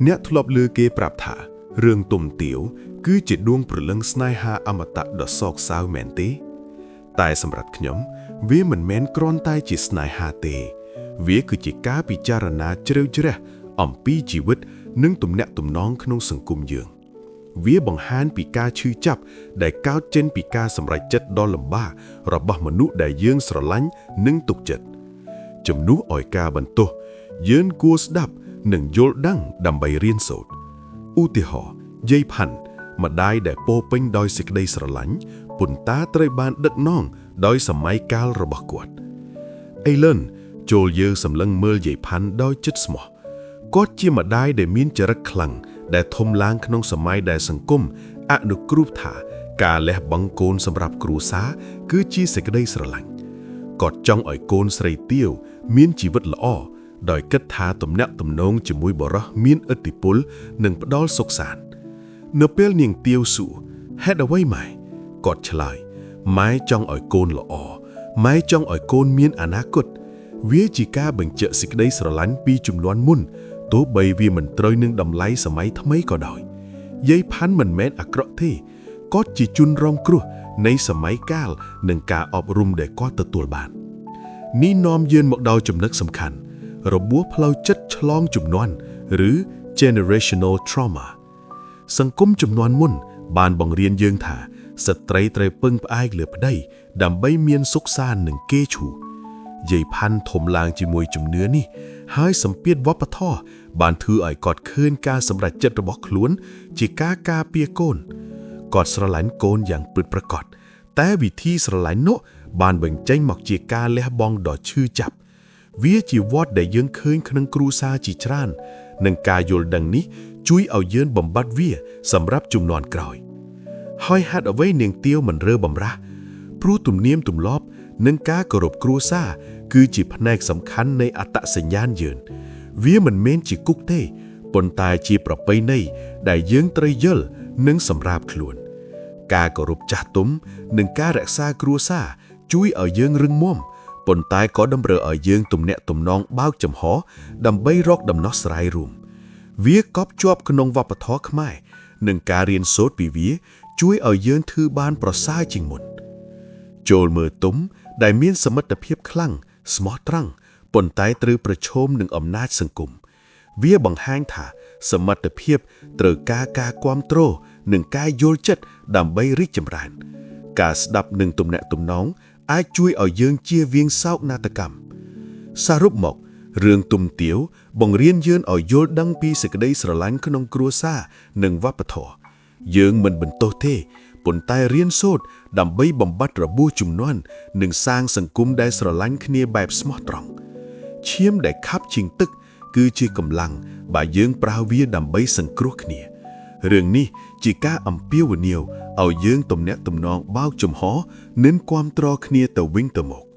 អ្នកធ្លាប់លើគេប្រាប់ថារឿងទុំទាវគឺជាដួងព្រលឹងស្នេហាអមតៈដ៏សោកសៅមែនទេតែសម្រាប់ខ្ញុំវាមិនមែនគ្រាន់តែជាស្នេហាទេវាគឺជាការពិចារណាជ្រៅជ្រះអំពីជីវិតនិងទំនាក់ទំនងក្នុងសង្គមយើងវាបង្ហាញពីការឈឺចាប់ដែលកើតចេញពីការសម្រេចចិត្តដ៏លំបាករបស់មនុស្សដែលយើងស្រឡាញ់និងទុកចិត្តជំនួសឲ្យការបន្ទោសយើងគួរស្ដាប់និងយល់ដឹងដើម្បីរៀនសូត្រឧទាហរណ៍យាយផាន់ម្ដាយដែលពោរពេញដោយសេចក្តីស្រឡាញ់ប៉ុន្តែត្រូវបានដឹកនាំដោយសម័យកាលរបស់គាត់អេលិនចូលយើងសម្លឹងមើលយាយផាន់ដោយចិត្តស្មោះគាត់ជាម្ដាយដែលមានចរិតខ្លាំងដែលធំឡើងក្នុងសម័យដែលសង្គមអនុគ្រោះថាការលះបង់កូនសម្រាប់គ្រួសារគឺជាសេចក្តីស្រឡាញ់គាត់ចង់ឲ្យកូនស្រីទាវមានជីវិតល្អដោយគិតថាទំនាក់ទំនងជាមួយបុរសមានឥទ្ធិពលនិងផ្ដល់សុខសាន្តនៅពេលនាងទាវសួរហេតុអ្វីម៉ែគាត់ឆ្លើយម៉ែចង់ឲ្យកូនល្អម៉ែចង់ឲ្យកូនមានអនាគតវាជាការបញ្ជាក់សេចក្តីស្រឡាញ់ពីជំនាន់មុនទោះបីវាមិនត្រូវនឹងតម្លៃសម័យថ្មីក៏ដោយយាយផាន់មិនមែនអាក្រក់ទេគាត់ជាជនរងគ្រោះនៃសម័យកាលនិងការអប់រំដែលគាត់ទទួលបាននេះនាំយើងមកដល់ចំណុចសំខាន់របួសផ្លូវចិត្តឆ្លងជំនាន់ឬ generational trauma សង្គមជំនាន់មុនបានបង្រៀនយើងថាស្ត្រីត្រូវពឹងផ្អែកលើប្តីដើម្បីមានសុខសាន្តនិងកេរ្តិ៍ឈ្មោះយាយផាន់ធំឡើងជាមួយជំនឿនេះហើយសម្ពាធវប្បធម៌បានធ្វើឲ្យគាត់ឃើញការសម្រេចចិត្តរបស់ខ្លួនជាការការពារកូនគាត់ស្រឡាញ់កូនយ៉ាងពិតប្រាកដតែវិធីស្រឡាញ់នោះបានបញ្ចេញមកជាការលះបង់ដ៏ឈឺចាប់វាជាវដ្តដែលយើងឃើញក្នុងគ្រួសារជាច្រើននិងការយល់ដឹងនេះជួយឲ្យយើងបំបត្តិវាសម្រាប់ជំនាន់ក្រោយហើយហេតុអ្វីនាងទាវមិនរើបំរាស់ព្រោះទំនៀមទម្លាប់និងការគោរពគ្រួសារគឺជាផ្នែកសំខាន់នៃអត្តសញ្ញាណយើងវាមិនមែនជាគុកទេប៉ុន្តែជាប្រពៃណីដែលយើងត្រូវយល់និងសម្រាប់ខ្លួនការគោរពចាស់ទុំនិងការរក្សាគ្រួសារជួយឲ្យយើងរឹងមាំប៉ុន្តែក៏តម្រូវឲ្យយើងទំនាក់ទំនងបើកចំហដើម្បីរកដំណោះស្រាយរួមវាកប់ជាប់ក្នុងវប្បធម៌ខ្មែរនិងការរៀនសូត្រពីវាជួយឲ្យយើងធឺបានប្រសើរជាងមុនចូលមើលទុំដែលមានសមិទ្ធភាពខ្លាំងស្មោះត្រង់ប៉ុន្តែត្រូវប្រឈមនឹងអំណាចសង្គមវាបង្ហាញថាសមិទ្ធភាពត្រូវការគាំទ្រនិងការយល់ចិត្តដើម្បីរីកចម្រើនការស្ដាប់និងទំនាក់ទំនងអាចជួយឲ្យយើងជៀសវាងសោកនាដកម្មសរុបមករឿងទុំទាវបង្រៀនយើងឲ្យយល់ដឹងពីសេចក្តីស្រឡាញ់ក្នុងគ្រួសារនិងវប្បធម៌យើងមិនបន្ទោសទេប៉ុន្តែរៀនសូត្រដើម្បីបំបត្តិរបួសជំនាន់និងសាងសង្គមដែលស្រឡាញ់គ្នាបែបស្មោះត្រង់ឈាមដែលខាប់ជាងទឹកគឺជាកម្លាំងបើយើងប្រើវាដើម្បីសង្គ្រោះគ្នារឿងនេះជាការអំពាវនាវឲ្យយើងទំនាក់ទំនងបើកចំហនិងគាំទ្រគ្នាទៅវិញទៅមក